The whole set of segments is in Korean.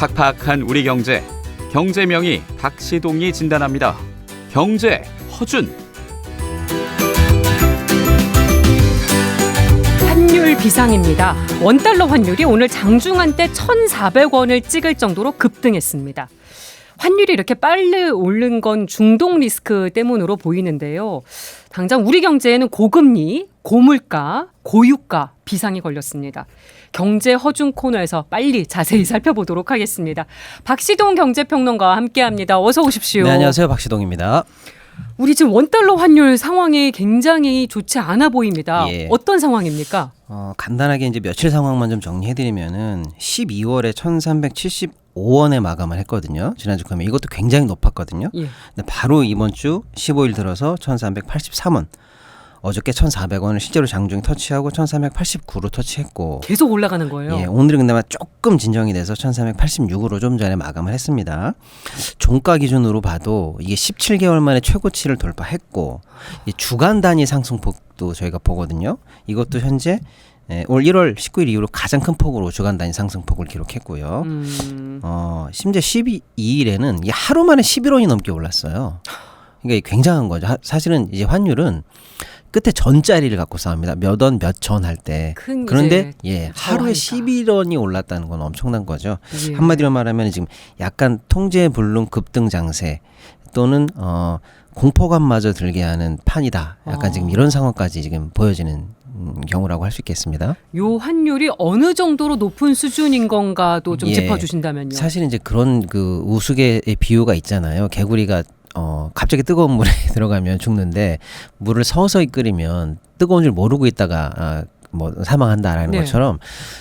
팍팍한 우리 경제, 경제명의 박시동이 진단합니다. 경제 허준. 환율 비상입니다. 원달러 환율이 오늘 장중한 때 1,400원을 찍을 정도로 급등했습니다. 환율이 이렇게 빨리 오른 건 중동 리스크 때문으로 보이는데요. 당장 우리 경제에는 고금리, 고물가, 고유가 비상이 걸렸습니다. 경제 허준 코너에서 빨리 자세히 살펴보도록 하겠습니다. 박시동 경제평론가와 함께합니다. 어서 오십시오. 네, 안녕하세요. 박시동입니다. 우리 지금 원달러 환율 상황이 굉장히 좋지 않아 보입니다. 예. 어떤 상황입니까? 간단하게 이제 며칠 상황만 좀 정리해드리면은 12월에 1,375원에 마감을 했거든요. 지난주 금요일 이것도 굉장히 높았거든요. 예. 근데 바로 이번 주 15일 들어서 1,383원. 어저께 1,400원을 실제로 장중에 터치하고 1,389로 터치했고 계속 올라가는 거예요. 예, 오늘은 근데 조금 진정이 돼서 1,386으로 좀 전에 마감을 했습니다. 종가 기준으로 봐도 이게 17개월 만에 최고치를 돌파했고 이 주간 단위 상승폭도 저희가 보거든요. 이것도 현재 올 1월 19일 이후로 가장 큰 폭으로 주간 단위 상승폭을 기록했고요. 심지어 12일에는 하루 만에 11원이 넘게 올랐어요. 그러니까 이게 굉장한 거죠. 사실은 이제 환율은 끝에 전자리를 갖고 싸웁니다. 몇 원 몇 전 할 때. 그런데 하루에 11원이 올랐다는 건 엄청난 거죠. 예. 한마디로 말하면 지금 약간 통제 불능 급등 장세 또는 공포감마저 들게 하는 판이다. 약간 지금 이런 상황까지 지금 보여지는 경우라고 할 수 있겠습니다. 요 환율이 어느 정도로 높은 수준인 건가도 좀 짚어주신다면요. 사실 이제 그런 그 우스개의 비유가 있잖아요. 개구리가 갑자기 뜨거운 물에 들어가면 죽는데 물을 서서히 끓이면 뜨거운 줄 모르고 있다가 사망한다라는 것처럼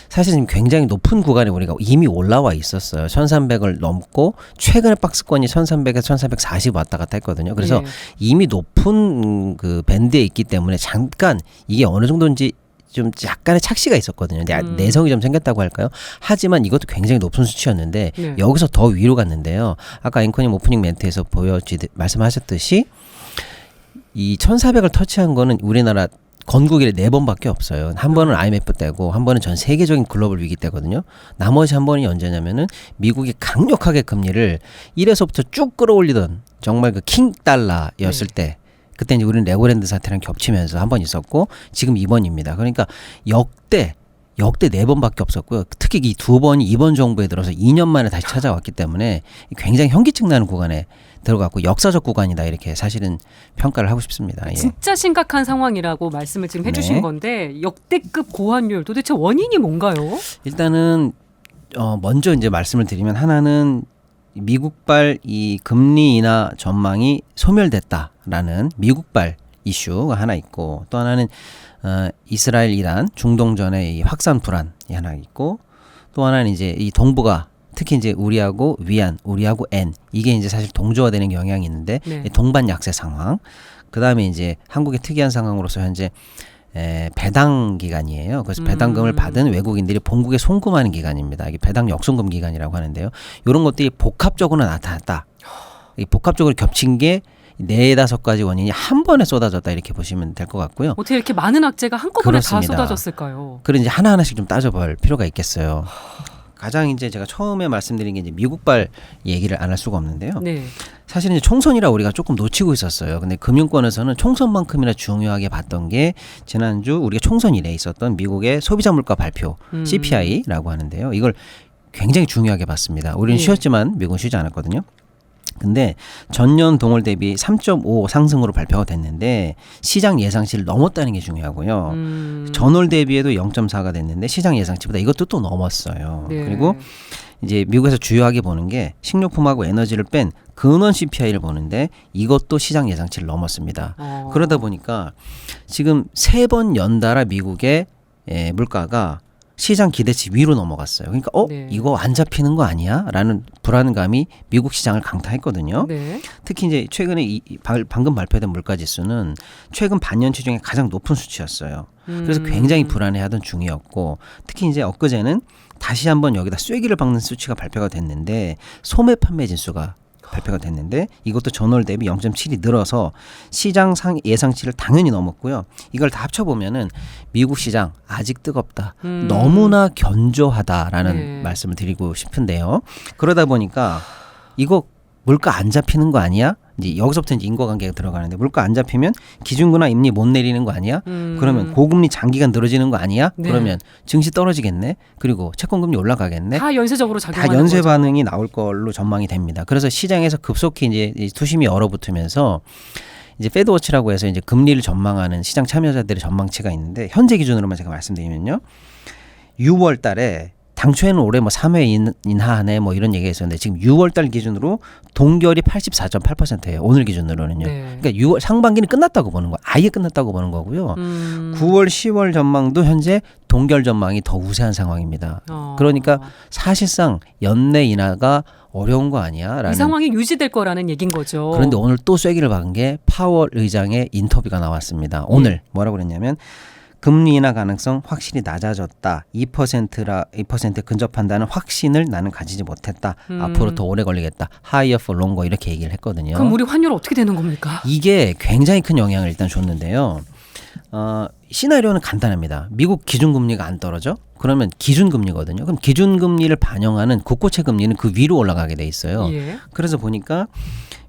사실은 굉장히 높은 구간에 우리가 이미 올라와 있었어요. 1,300을 넘고 최근에 박스권이 1,300에서 1,340 왔다 갔다 했거든요. 그래서 이미 높은 그 밴드에 있기 때문에 잠깐 이게 어느 정도인지 좀 약간의 착시가 있었거든요. 내성이 좀 생겼다고 할까요? 하지만 이것도 굉장히 높은 수치였는데 여기서 더 위로 갔는데요. 아까 앵커님 오프닝 멘트에서 말씀하셨듯이 이 1,400을 터치한 거는 우리나라 건국 이래 4번밖에 없어요. 한 번은 IMF 때고 한 번은 전 세계적인 글로벌 위기 때거든요. 나머지 한 번이 언제냐면은 미국이 강력하게 금리를 1에서부터 쭉 끌어올리던 정말 그 킹 달러였을 때 그때 이제 우리는 레고랜드 사태랑 겹치면서 한 번 있었고 지금 2번입니다. 그러니까 역대 4번밖에 없었고요. 특히 이 2번이 이번 정부에 들어서 2년 만에 다시 찾아왔기 때문에 굉장히 현기증 나는 구간에 들어갔고 역사적 구간이다 이렇게 사실은 평가를 하고 싶습니다. 예. 진짜 심각한 상황이라고 말씀을 지금 해주신 건데 역대급 고환율 도대체 원인이 뭔가요? 일단은 먼저 이제 말씀을 드리면 하나는 미국발 이 금리 인하 전망이 소멸됐다라는 미국발 이슈가 하나 있고 또 하나는 이스라엘, 이란, 중동전의 이 확산 불안이 하나 있고 또 하나는 이제 이 동북아 특히 이제 우리하고 위안, 우리하고 N 이게 이제 사실 동조화되는 경향이 있는데 동반 약세 상황. 그다음에 이제 한국의 특이한 상황으로서 현재 배당 기간이에요. 그래서 배당금을 받은 외국인들이 본국에 송금하는 기간입니다. 이게 배당 역송금 기간이라고 하는데요. 이런 것들이 복합적으로 나타났다. 이 복합적으로 겹친 게 4-5가지 원인이 한 번에 쏟아졌다 이렇게 보시면 될 것 같고요. 어떻게 이렇게 많은 악재가 한꺼번에 그렇습니다. 다 쏟아졌을까요? 그래 이제 하나하나씩 좀 따져볼 필요가 있겠어요. 가장 이제 제가 처음에 말씀드린 게 이제 미국발 얘기를 안 할 수가 없는데요. 사실 이제 총선이라 우리가 조금 놓치고 있었어요. 근데 금융권에서는 총선만큼이나 중요하게 봤던 게 지난주 우리가 총선 이래 있었던 미국의 소비자 물가 발표 CPI라고 하는데요. 이걸 굉장히 중요하게 봤습니다. 우리는 쉬었지만 미국은 쉬지 않았거든요. 근데 전년 동월 대비 3.5 상승으로 발표가 됐는데 시장 예상치를 넘었다는 게 중요하고요. 전월 대비에도 0.4가 됐는데 시장 예상치보다 이것도 또 넘었어요. 그리고 이제 미국에서 주요하게 보는 게 식료품하고 에너지를 뺀 근원 CPI를 보는데 이것도 시장 예상치를 넘었습니다. 그러다 보니까 지금 3번 연달아 미국의 물가가 시장 기대치 위로 넘어갔어요. 그러니까 이거 안 잡히는 거 아니야? 라는 불안감이 미국 시장을 강타했거든요. 특히 이제 최근에 방금 발표된 물가지수는 최근 반년치 중에 가장 높은 수치였어요. 그래서 굉장히 불안해하던 중이었고 특히 이제 엊그제는 다시 한번 여기다 쐐기를 박는 수치가 발표가 됐는데 소매 판매 지수가 발표가 됐는데 이것도 전월 대비 0.7이 늘어서 시장 예상치를 당연히 넘었고요. 이걸 다 합쳐보면은 미국 시장 아직 뜨겁다. 너무나 견조하다라는 네. 말씀을 드리고 싶은데요. 그러다 보니까 이거 물가 안 잡히는 거 아니야? 이제 여기서부터 이제 인과관계가 들어가는데 물가 안 잡히면 기준금리 임리 못 내리는 거 아니야? 그러면 고금리 장기간 늘어지는 거 아니야? 네. 그러면 증시 떨어지겠네. 그리고 채권금리 올라가겠네. 다 연쇄적으로 다 작용하는 연쇄 거죠. 반응이 나올 걸로 전망이 됩니다. 그래서 시장에서 급속히 이제 이 투심이 얼어붙으면서 이제 패드워치라고 해서 이제 금리를 전망하는 시장 참여자들의 전망치가 있는데 현재 기준으로만 제가 말씀드리면요. 6월 달에 당초에는 올해 뭐 3회 인하하네 뭐 이런 얘기가 있었는데 지금 6월 달 기준으로 동결이 84.8%예요. 오늘 기준으로는요. 네. 그러니까 6월 상반기는 끝났다고 보는 거. 아예 끝났다고 보는 거고요. 9월, 10월 전망도 현재 동결 전망이 더 우세한 상황입니다. 그러니까 사실상 연내 인하가 어려운 거 아니야라는 이 상황이 유지될 거라는 얘기인 거죠. 그런데 오늘 또 쐐기를 박은 게 파월 의장의 인터뷰가 나왔습니다. 오늘 뭐라고 그랬냐면 금리 인하 가능성 확실히 낮아졌다. 2% 근접한다는 확신을 나는 가지지 못했다. 앞으로 더 오래 걸리겠다. Higher for longer 이렇게 얘기를 했거든요. 그럼 우리 환율 어떻게 되는 겁니까? 이게 굉장히 큰 영향을 일단 줬는데요. 시나리오는 간단합니다. 미국 기준금리가 안 떨어져? 그러면 기준금리거든요. 그럼 기준금리를 반영하는 국고채 금리는 그 위로 올라가게 돼 있어요. 예. 그래서 보니까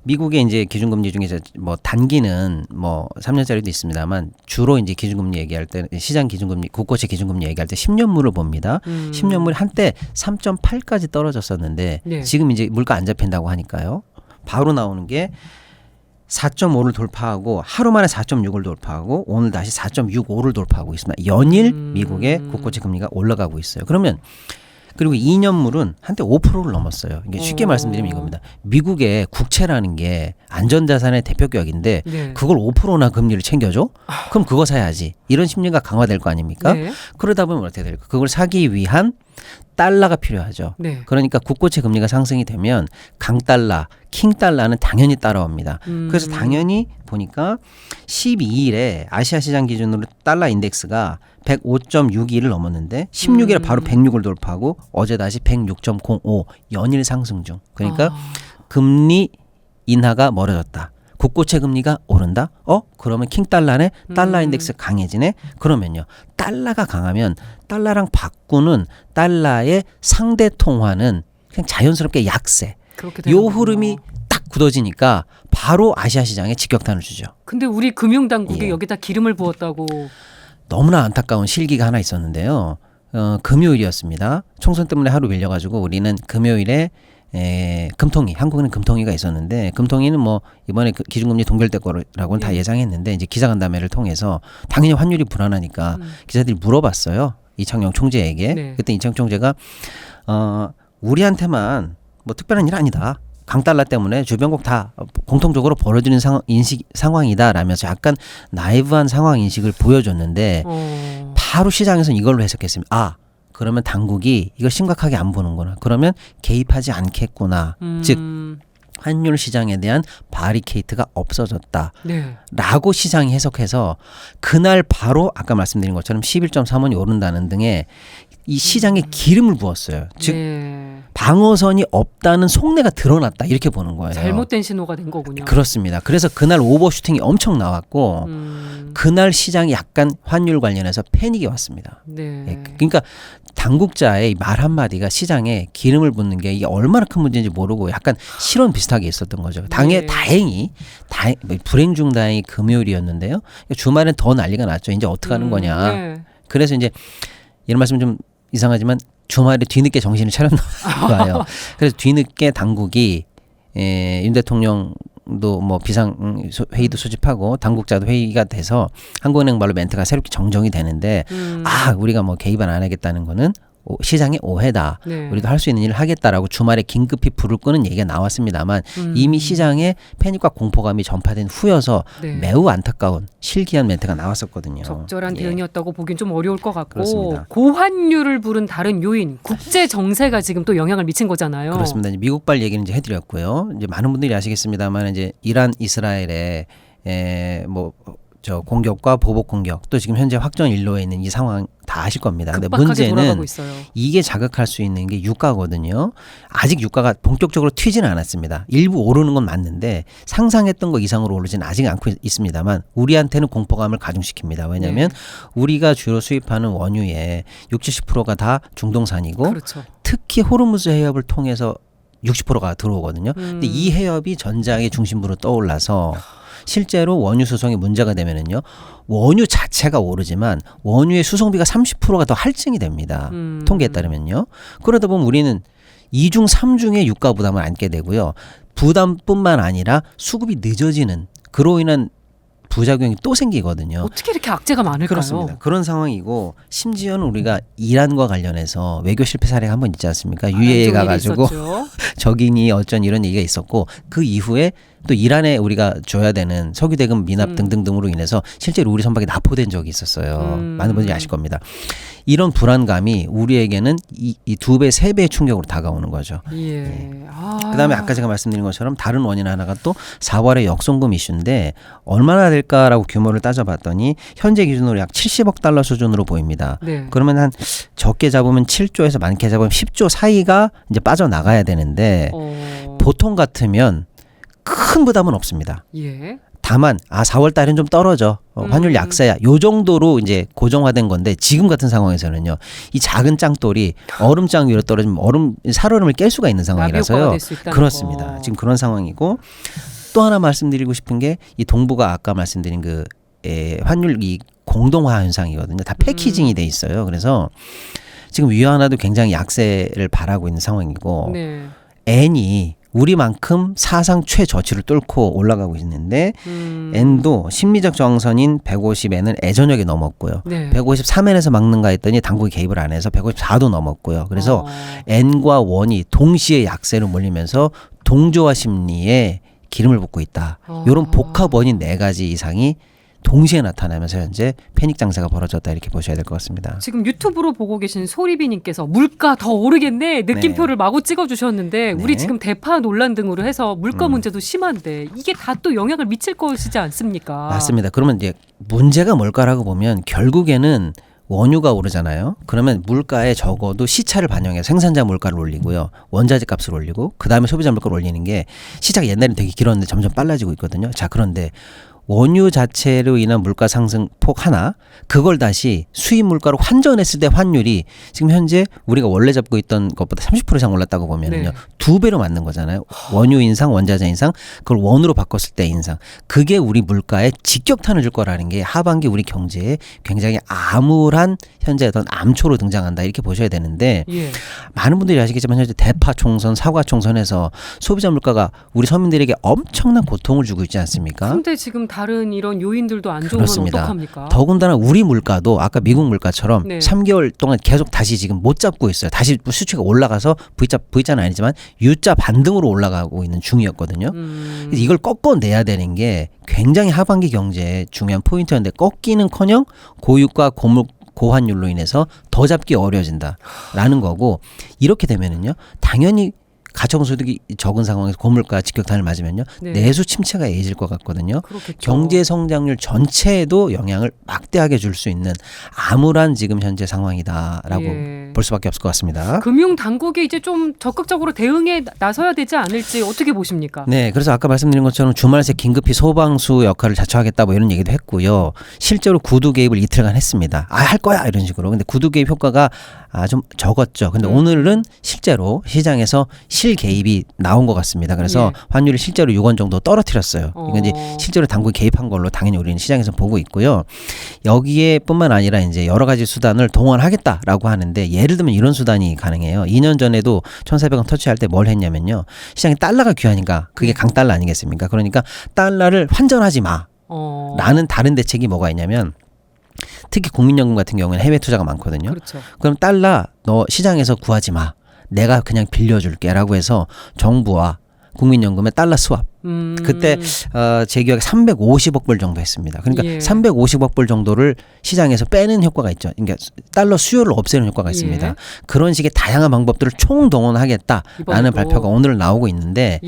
미국의 이제 기준금리 중에 뭐 단기는 뭐 3년짜리도 있습니다만 주로 이제 기준금리 얘기할 때 시장 기준금리, 국고채 기준금리 얘기할 때 10년물을 봅니다. 10년물이 한때 3.8까지 떨어졌었는데 네. 지금 이제 물가 안 잡힌다고 하니까요. 바로 나오는 게 4.5를 돌파하고 하루 만에 4.6을 돌파하고 오늘 다시 4.65를 돌파하고 있습니다. 연일 미국의 국고채 금리가 올라가고 있어요. 그러면 그리고 2년물은 한때 5%를 넘었어요. 이게 쉽게 말씀드리면 이겁니다. 미국의 국채라는 게 안전자산의 대표격인데 네. 그걸 5%나 금리를 챙겨줘? 그럼 그거 사야지. 이런 심리가 강화될 거 아닙니까? 네. 그러다 보면 어떻게 될까? 그걸 사기 위한 달러가 필요하죠. 네. 그러니까 국고채 금리가 상승이 되면 강달러, 킹달러는 당연히 따라옵니다. 그래서 당연히 보니까 12일에 아시아 시장 기준으로 달러 인덱스가 105.62를 넘었는데 16일에 바로 106을 돌파하고 어제 다시 106.05 연일 상승 중. 그러니까 금리 인하가 멀어졌다. 국고채 금리가 오른다? 그러면 킹달러네? 달러 인덱스 강해지네? 그러면요. 달러가 강하면 달러랑 바꾸는 달러의 상대 통화는 그냥 자연스럽게 약세. 그렇게 되는 요 거군요. 흐름이 딱 굳어지니까 바로 아시아 시장에 직격탄을 주죠. 근데 우리 금융당국이 예. 여기다 기름을 부었다고. 너무나 안타까운 실기가 하나 있었는데요. 금요일이었습니다. 총선 때문에 하루 밀려가지고 우리는 금요일에 금통위, 한국은행 금통위가 있었는데 금통위는 뭐 이번에 기준금리 동결될 거라고는 다 예상했는데 이제 기자간담회를 통해서 당연히 환율이 불안하니까 기자들이 물어봤어요. 이창용 총재에게. 네. 그때 이창용 총재가 우리한테만 뭐 특별한 일 아니다. 강달러 때문에 주변국 다 공통적으로 벌어지는 상황이다라면서 약간 나이브한 상황 인식을 보여줬는데 바로 시장에서는 이걸로 해석했습니다. 그러면 당국이 이걸 심각하게 안 보는구나. 그러면 개입하지 않겠구나. 즉 환율 시장에 대한 바리케이트가 없어졌다. 네. 라고 시장이 해석해서 그날 바로 아까 말씀드린 것처럼 11.3원이 오른다는 등의 이 시장에 기름을 부었어요. 즉 네. 방어선이 없다는 속내가 드러났다. 이렇게 보는 거예요. 잘못된 신호가 된 거군요. 그렇습니다. 그래서 그날 오버슈팅이 엄청 나왔고 그날 시장이 약간 환율 관련해서 패닉이 왔습니다. 네. 그러니까 당국자의 말 한마디가 시장에 기름을 붓는 게 이게 얼마나 큰 문제인지 모르고 약간 실언 비슷하게 있었던 거죠. 네. 다행히 불행 중 다행히 금요일이었는데요. 주말엔 더 난리가 났죠. 이제 어떻게 하는 거냐. 네. 그래서 이제 이런 말씀 좀 이상하지만 주말에 뒤늦게 정신을 차렸나 봐요. 그래서 뒤늦게 당국이 윤 대통령도 뭐 비상 회의도 소집하고 당국자도 회의가 돼서 한국은행 말로 멘트가 새롭게 정정이 되는데 우리가 뭐 개입은 안 하겠다는 거는 시장의 오해다. 네. 우리도 할 수 있는 일을 하겠다라고 주말에 긴급히 불을 끄는 얘기가 나왔습니다만 이미 시장에 패닉과 공포감이 전파된 후여서 네. 매우 안타까운 실기한 멘트가 나왔었거든요. 적절한 예. 대응이었다고 보긴 좀 어려울 것 같고 그렇습니다. 고환율을 부른 다른 요인 국제 정세가 지금 또 영향을 미친 거잖아요. 그렇습니다. 이제 미국발 얘기는 이제 해드렸고요. 이제 많은 분들이 아시겠습니다만 이제 이란 이스라엘의 공격과 보복 공격 또 지금 현재 확전 일로에 있는 이 상황 다 다 아실 겁니다. 근데 급박하게 돌아가고 문제는 있어요. 이게 자극할 수 있는 게 유가거든요. 아직 유가가 본격적으로 튀지는 않았습니다. 일부 오르는 건 맞는데 상상했던 거 이상으로 오르지는 아직 않고 있습니다만 우리한테는 공포감을 가중시킵니다. 왜냐하면 네. 우리가 주로 수입하는 원유의 60~70%가 다 중동산이고 그렇죠. 특히 호르무즈 해협을 통해서 60%가 들어오거든요. 근데 이 해협이 전장의 중심부로 떠올라서 실제로 원유 수송이 문제가 되면은요, 원유 자체가 오르지만 원유의 수송비가 30%가 더 할증이 됩니다. 통계에 따르면요. 그러다 보면 우리는 2중, 3중의 유가 부담을 안게 되고요. 부담뿐만 아니라 수급이 늦어지는 그로 인한 부작용이 또 생기거든요. 어떻게 이렇게 악재가 많을까요? 그렇습니다. 그런 상황이고 심지어는 우리가 이란과 관련해서 외교 실패 사례가 한 번 있지 않습니까? UAE 가가지고 적인이 어쩐 이런 얘기가 있었고 그 이후에 또 이란에 우리가 줘야 되는 석유 대금 미납 등등등으로 인해서 실제로 우리 선박이 납포된 적이 있었어요. 많은 분들이 아실 겁니다. 이런 불안감이 우리에게는 이 2배, 3배의 충격으로 다가오는 거죠. 예. 그다음에 아까 제가 말씀드린 것처럼 다른 원인 하나가 또 4월의 역송금 이슈인데 얼마나 될까라고 규모를 따져봤더니 현재 기준으로 약 70억 달러 수준으로 보입니다. 네. 그러면 한 적게 잡으면 7조에서 많게 잡으면 10조 사이가 이제 빠져나가야 되는데 보통 같으면 큰 부담은 없습니다. 예. 다만 4월 달엔 좀 떨어져. 환율 약세야. 요 정도로 이제 고정화된 건데 지금 같은 상황에서는요. 이 작은 짱돌이 얼음장 위로 떨어지면 살얼음을 깰 수가 있는 상황이라서요. 그렇습니다. 지금 그런 상황이고 또 하나 말씀드리고 싶은 게 이 동부가 아까 말씀드린 그 환율 이 공동화 현상이거든요. 다 패키징이 돼 있어요. 그래서 지금 위안화도 굉장히 약세를 바라고 있는 상황이고 네. 엔이 우리만큼 사상 최저치를 뚫고 올라가고 있는데 엔도 심리적 저항선인 150엔을 애저녁에 넘었고요. 네. 153엔에서 막는가 했더니 당국이 개입을 안 해서 154도 넘었고요. 그래서 엔과 원이 동시에 약세로 몰리면서 동조화 심리에 기름을 붓고 있다. 이런 복합 원인 4가지 이상이 동시에 나타나면서 현재 패닉 장세가 벌어졌다 이렇게 보셔야 될 것 같습니다. 지금 유튜브로 보고 계신 소리비님께서 물가 더 오르겠네 느낌표를 마구 찍어주셨는데 우리 지금 대파 논란 등으로 해서 물가 문제도 심한데 이게 다 또 영향을 미칠 것이지 않습니까? 맞습니다. 그러면 이제 문제가 뭘까라고 보면 결국에는 원유가 오르잖아요. 그러면 물가에 적어도 시차를 반영해서 생산자 물가를 올리고요. 원자재 값을 올리고 그다음에 소비자 물가를 올리는 게 시차가 옛날에는 되게 길었는데 점점 빨라지고 있거든요. 자, 그런데 원유 자체로 인한 물가 상승폭 하나 그걸 다시 수입 물가로 환전했을 때 환율이 지금 현재 우리가 원래 잡고 있던 것보다 30% 이상 올랐다고 보면은요. 2배로 맞는 거잖아요. 원유 인상, 원자재 인상, 그걸 원으로 바꿨을 때 인상. 그게 우리 물가에 직격탄을 줄 거라는 게 하반기 우리 경제에 굉장히 암울한 현재 어떤 암초로 등장한다 이렇게 보셔야 되는데 많은 분들이 아시겠지만 현재 대파 총선, 사과 총선에서 소비자 물가가 우리 서민들에게 엄청난 고통을 주고 있지 않습니까? 근데 지금 다른 이런 요인들도 안 좋으면 어떡합니까? 더군다나 우리 물가도 아까 미국 물가처럼 3개월 동안 계속 다시 지금 못 잡고 있어요. 다시 수치가 올라가서 V자는 아니지만 U자 반등으로 올라가고 있는 중이었거든요. 그래서 이걸 꺾어내야 되는 게 굉장히 하반기 경제의 중요한 포인트였는데 꺾이는커녕 고유가 고환율로 인해서 더 잡기 어려워진다라는 거고 이렇게 되면은요 당연히 가처분 소득이 적은 상황에서 고물가 직격탄을 맞으면요 내수 침체가 예해질 것 같거든요. 그렇겠죠. 경제 성장률 전체에도 영향을 막대하게 줄 수 있는 암울한 지금 현재 상황이다라고 볼 수밖에 없을 것 같습니다. 금융 당국이 이제 좀 적극적으로 대응에 나서야 되지 않을지 어떻게 보십니까? 네, 그래서 아까 말씀드린 것처럼 주말 새 긴급히 소방수 역할을 자처하겠다 뭐 이런 얘기도 했고요. 실제로 구두 개입을 이틀간 했습니다. 할 거야 이런 식으로. 근데 구두 개입 효과가 좀 적었죠. 근데 오늘은 실제로 시장에서 실개입이 나온 것 같습니다. 그래서 환율이 실제로 6원 정도 떨어뜨렸어요. 이건 이제 실제로 당국이 개입한 걸로 당연히 우리는 시장에서 보고 있고요. 여기에뿐만 아니라 이제 여러 가지 수단을 동원하겠다라고 하는데 예를 들면 이런 수단이 가능해요. 2년 전에도 1,400원 터치할 때 뭘 했냐면요. 시장에 달러가 귀하니까 그게 강달러 아니겠습니까? 그러니까 달러를 환전하지 마. 라는 다른 대책이 뭐가 있냐면 특히 국민연금 같은 경우는 해외 투자가 많거든요. 그렇죠. 그럼 달러 너 시장에서 구하지 마. 내가 그냥 빌려줄게 라고 해서 정부와 국민연금의 달러 스왑 그때 제 기억에 350억 불 정도 했습니다. 그러니까 350억 불 정도를 시장에서 빼는 효과가 있죠. 그러니까 달러 수요를 없애는 효과가 있습니다. 그런 식의 다양한 방법들을 총동원하겠다라는 발표가 오늘 나오고 있는데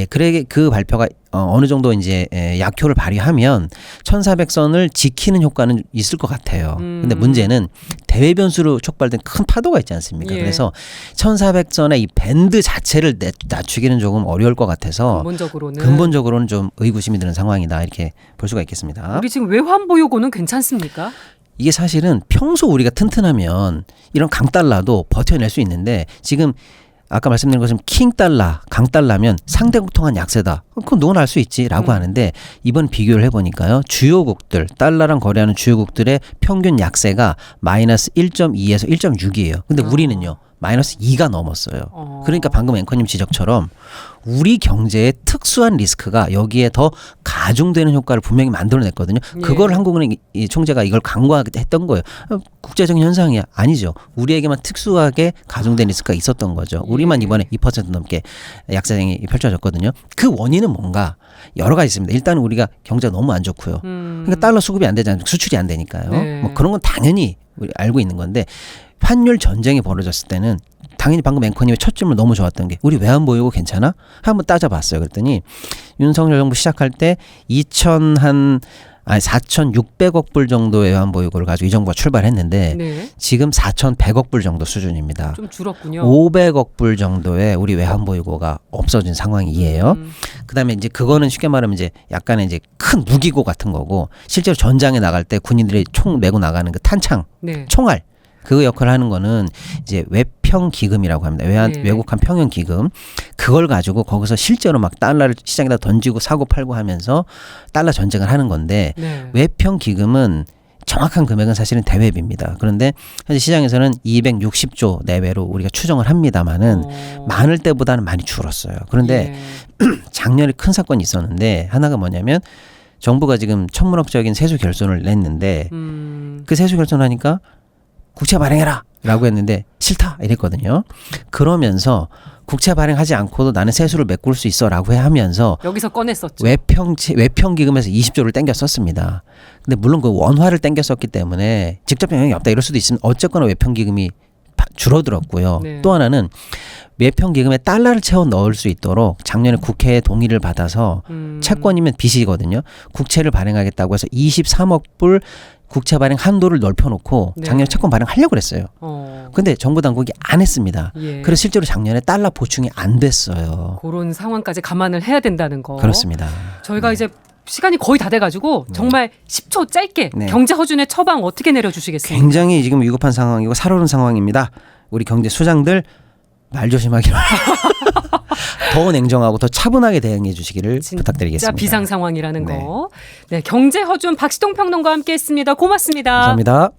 그래 그 발표가 어느 정도 이제 약효를 발휘하면 1,400선을 지키는 효과는 있을 것 같아요. 근데 문제는 대외 변수로 촉발된 큰 파도가 있지 않습니까? 예. 그래서 1,400선의 이 밴드 자체를 낮추기는 조금 어려울 것 같아서 근본적으로는 좀 의구심이 드는 상황이다 이렇게 볼 수가 있겠습니다. 우리 지금 외환 보유고는 괜찮습니까? 이게 사실은 평소 우리가 튼튼하면 이런 강달러도 버텨낼 수 있는데 지금 아까 말씀드린 것처럼 킹달러, 강달러면 상대국통한 약세다. 그건 누구나 알 수 있지라고 하는데 이번 비교를 해보니까요. 주요국들, 달러랑 거래하는 주요국들의 평균 약세가 마이너스 1.2에서 1.6이에요. 근데 우리는요. 마이너스 2가 넘었어요. 그러니까 방금 앵커님 지적처럼 우리 경제의 특수한 리스크가 여기에 더 가중되는 효과를 분명히 만들어냈거든요. 예. 그걸 한국은행 총재가 이걸 강조했던 거예요. 국제적인 현상이야. 아니죠. 우리에게만 특수하게 가중된 리스크가 있었던 거죠. 우리만 이번에 2% 넘게 약세장이 펼쳐졌거든요. 그 원인은 뭔가 여러 가지 있습니다. 일단 우리가 경제가 너무 안 좋고요. 그러니까 달러 수급이 안 되잖아요. 수출이 안 되니까요. 네. 뭐 그런 건 당연히 우리 알고 있는 건데 환율 전쟁이 벌어졌을 때는 당연히 방금 앵커님의 첫 질문 너무 좋았던 게 우리 외환 보유고 괜찮아? 한번 따져봤어요. 그랬더니 윤석열 정부 시작할 때 4,600억 불 정도의 외환 보유고를 가지고 이 정부가 출발했는데 네. 지금 4,100억 불 정도 수준입니다. 좀 줄었군요. 500억 불 정도의 우리 외환 보유고가 없어진 상황이에요. 그다음에 이제 그거는 쉽게 말하면 이제 약간의 이제 큰 무기고 같은 거고 실제로 전장에 나갈 때 군인들이 총 메고 나가는 그 탄창, 네. 총알 그 역할을 하는 거는 이제 외평 기금이라고 합니다. 네. 외국한 평형 기금. 그걸 가지고 거기서 실제로 막 달러를 시장에다 던지고 사고 팔고 하면서 달러 전쟁을 하는 건데 네. 외평 기금은 정확한 금액은 사실은 대외비입니다. 그런데 현재 시장에서는 260조 내외로 우리가 추정을 합니다만은 많을 때보다는 많이 줄었어요. 그런데 작년에 큰 사건이 있었는데 하나가 뭐냐면 정부가 지금 천문학적인 세수 결손을 냈는데 그 세수 결손하니까 국채 발행해라 라고 했는데 싫다 이랬거든요. 그러면서 국채 발행하지 않고도 나는 세수를 메꿀 수 있어 라고 하면서 여기서 꺼냈었죠. 외평 기금에서 20조를 땡겨 썼습니다. 근데 물론 그 원화를 땡겨 썼기 때문에 직접 영향이 없다 이럴 수도 있으면 어쨌거나 외평 기금이 줄어들었고요. 네. 또 하나는 외평 기금에 달러를 채워 넣을 수 있도록 작년에 국회의 동의를 받아서 채권이면 빚이거든요. 국채를 발행하겠다고 해서 23억 불 국채 발행 한도를 넓혀놓고 작년에 채권 발행하려고 그랬어요. 근데 정부 당국이 안 했습니다. 예. 그래서 실제로 작년에 달러 보충이 안 됐어요. 그런 상황까지 감안을 해야 된다는 거. 그렇습니다. 저희가 이제 시간이 거의 다 돼가지고 정말 10초 짧게 네. 경제 허준의 처방 어떻게 내려주시겠습니까? 굉장히 지금 위급한 상황이고 살얼음 상황입니다. 우리 경제 수장들 말 조심하기로 더 냉정하고 더 차분하게 대응해 주시기를 부탁드리겠습니다. 진짜 비상 상황이라는 네. 거. 네, 경제 허준 박시동 평론가와 함께했습니다. 고맙습니다. 감사합니다.